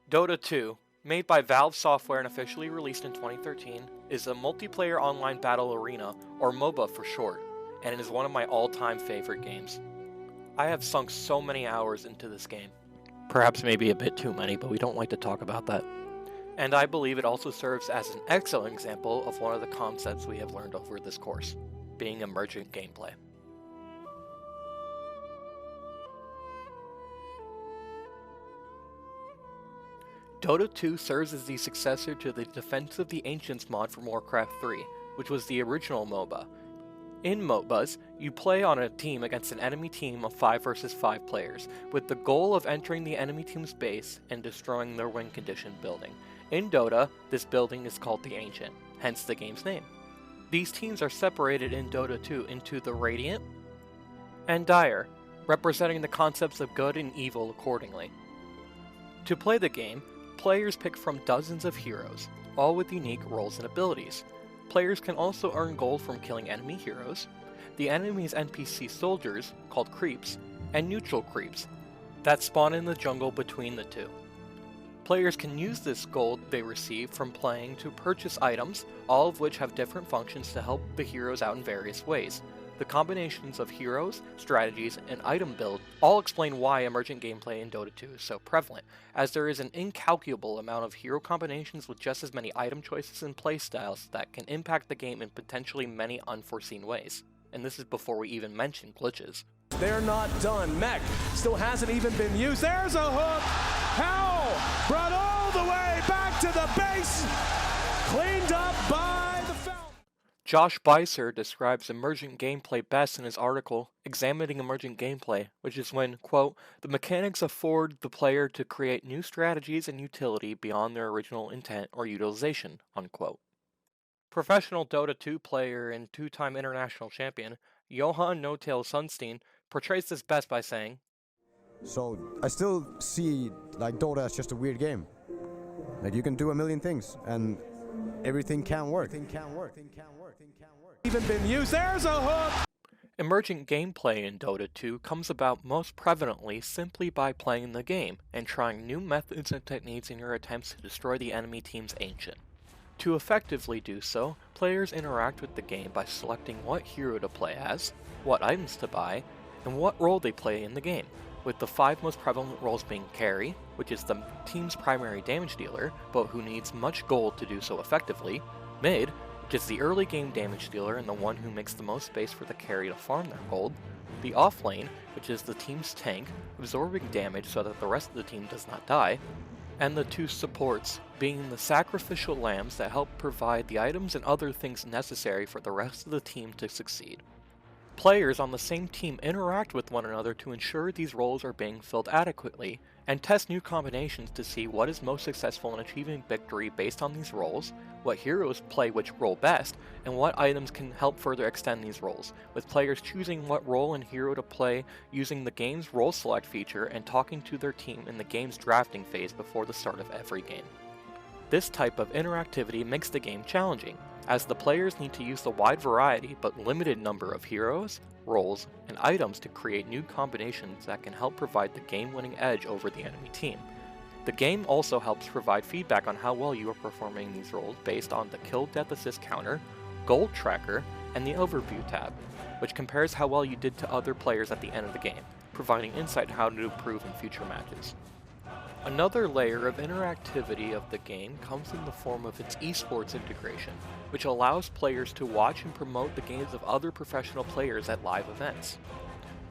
Dota 2, made by Valve Software and officially released in 2013, is a multiplayer online battle arena, or MOBA for short, and it is one of my all-time favorite games. I have sunk so many hours into this game. Perhaps maybe a bit too many, but we don't like to talk about that. And I believe it also serves as an excellent example of one of the concepts we have learned over this course, being emergent gameplay. Dota 2 serves as the successor to the Defense of the Ancients mod from Warcraft 3, which was the original MOBA. In MOBAs, you play on a team against an enemy team of 5 versus 5 players, with the goal of entering the enemy team's base and destroying their win condition building. In Dota, this building is called the Ancient, hence the game's name. These teams are separated in Dota 2 into the Radiant and Dire, representing the concepts of good and evil accordingly. To play the game, players pick from dozens of heroes, all with unique roles and abilities. Players can also earn gold from killing enemy heroes, the enemy's NPC soldiers, called creeps, and neutral creeps, that spawn in the jungle between the two. Players can use this gold they receive from playing to purchase items, all of which have different functions to help the heroes out in various ways. The combinations of heroes, strategies, and item build all explain why emergent gameplay in Dota 2 is so prevalent, as there is an incalculable amount of hero combinations with just as many item choices and playstyles that can impact the game in potentially many unforeseen ways. And this is before we even mention glitches. They're not done. Mech still hasn't even been used. There's a hook! Howell brought all the way back to the base! Cleaned up by the foul. Josh Beiser describes emergent gameplay best in his article, Examining Emergent Gameplay, which is when, quote, the mechanics afford the player to create new strategies and utility beyond their original intent or utilization, unquote. Professional Dota 2 player and two-time international champion, Johan No-Tail Sunstein, portrays this best by saying, So, I still see, Dota as just a weird game. You can do a million things, and everything can work. Even been used. There's a hook! Emergent gameplay in Dota 2 comes about most prevalently simply by playing the game and trying new methods and techniques in your attempts to destroy the enemy team's Ancient. To effectively do so, players interact with the game by selecting what hero to play as, what items to buy, and what role they play in the game, with the 5 most prevalent roles being carry, which is the team's primary damage dealer, but who needs much gold to do so effectively, mid, which is the early game damage dealer and the one who makes the most space for the carry to farm their gold, the offlane, which is the team's tank, absorbing damage so that the rest of the team does not die, and the 2 supports, being the sacrificial lambs that help provide the items and other things necessary for the rest of the team to succeed. Players on the same team interact with one another to ensure these roles are being filled adequately, and test new combinations to see what is most successful in achieving victory based on these roles, what heroes play which role best, and what items can help further extend these roles, with players choosing what role and hero to play using the game's role select feature and talking to their team in the game's drafting phase before the start of every game. This type of interactivity makes the game challenging, as the players need to use the wide variety but limited number of heroes, roles, and items to create new combinations that can help provide the game-winning edge over the enemy team. The game also helps provide feedback on how well you are performing these roles based on the kill death assist counter, gold tracker, and the overview tab, which compares how well you did to other players at the end of the game, providing insight on how to improve in future matches. Another layer of interactivity of the game comes in the form of its esports integration, which allows players to watch and promote the games of other professional players at live events.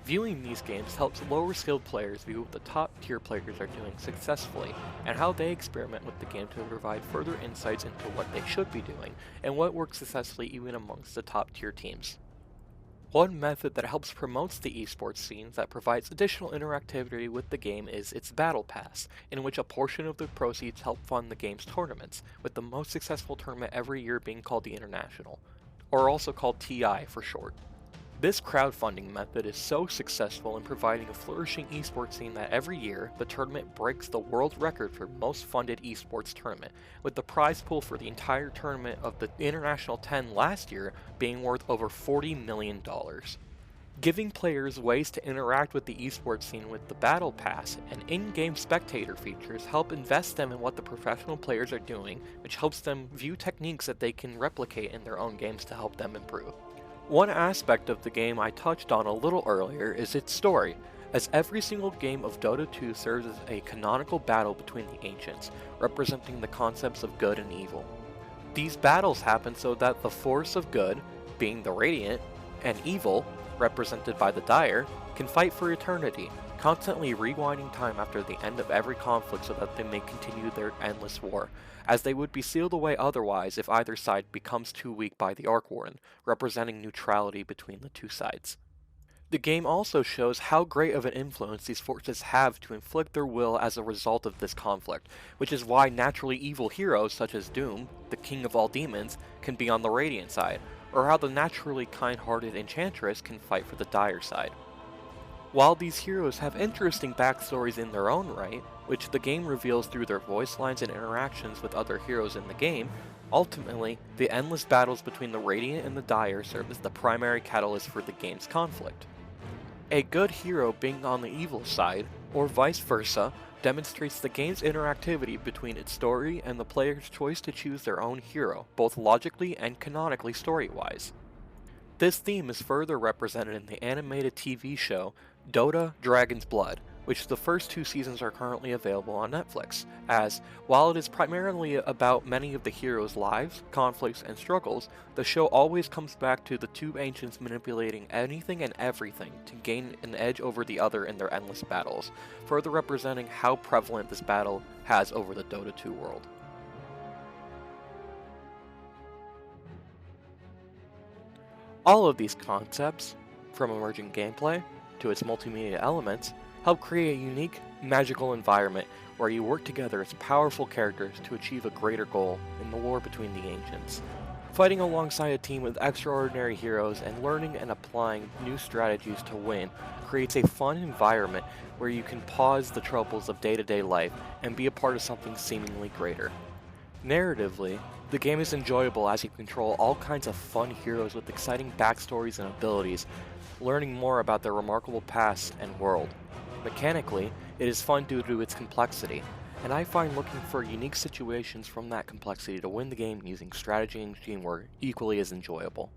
Viewing these games helps lower skilled players view what the top tier players are doing successfully, and how they experiment with the game to provide further insights into what they should be doing, and what works successfully even amongst the top tier teams. One method that helps promotes the esports scene that provides additional interactivity with the game is its Battle Pass, in which a portion of the proceeds help fund the game's tournaments, with the most successful tournament every year being called the International, or also called TI for short. This crowdfunding method is so successful in providing a flourishing esports scene that every year, the tournament breaks the world record for most funded esports tournament, with the prize pool for the entire tournament of the International 10 last year being worth over $40 million. Giving players ways to interact with the esports scene with the Battle Pass and in-game spectator features help invest them in what the professional players are doing, which helps them view techniques that they can replicate in their own games to help them improve. One aspect of the game I touched on a little earlier is its story, as every single game of Dota 2 serves as a canonical battle between the Ancients, representing the concepts of good and evil. These battles happen so that the force of good, being the Radiant, and evil, represented by the Dire, can fight for eternity, constantly rewinding time after the end of every conflict so that they may continue their endless war, as they would be sealed away otherwise if either side becomes too weak by the Arc Warden, representing neutrality between the two sides. The game also shows how great of an influence these forces have to inflict their will as a result of this conflict, which is why naturally evil heroes such as Doom, the king of all demons, can be on the Radiant side, or how the naturally kind-hearted Enchantress can fight for the Dire side. While these heroes have interesting backstories in their own right, which the game reveals through their voice lines and interactions with other heroes in the game, ultimately, the endless battles between the Radiant and the Dire serve as the primary catalyst for the game's conflict. A good hero being on the evil side, or vice versa, demonstrates the game's interactivity between its story and the player's choice to choose their own hero, both logically and canonically story-wise. This theme is further represented in the animated TV show Dota Dragon's Blood, which the first 2 seasons are currently available on Netflix, as, while it is primarily about many of the heroes' lives, conflicts, and struggles, the show always comes back to the two ancients manipulating anything and everything to gain an edge over the other in their endless battles, further representing how prevalent this battle has over the Dota 2 world. All of these concepts, from emerging gameplay to its multimedia elements, help create a unique, magical environment where you work together as powerful characters to achieve a greater goal in the war between the Ancients. Fighting alongside a team with extraordinary heroes and learning and applying new strategies to win creates a fun environment where you can pause the troubles of day-to-day life and be a part of something seemingly greater. Narratively, the game is enjoyable as you control all kinds of fun heroes with exciting backstories and abilities, learning more about their remarkable past and world. Mechanically, it is fun due to its complexity, and I find looking for unique situations from that complexity to win the game using strategy and teamwork equally as enjoyable.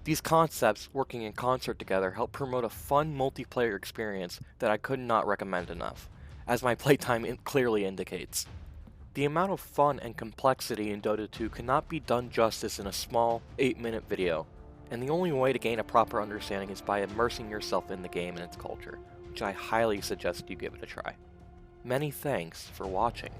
These concepts, working in concert together, help promote a fun multiplayer experience that I could not recommend enough, as my playtime clearly indicates. The amount of fun and complexity in Dota 2 cannot be done justice in a small, 8-minute video, and the only way to gain a proper understanding is by immersing yourself in the game and its culture, which I highly suggest you give it a try. Many thanks for watching.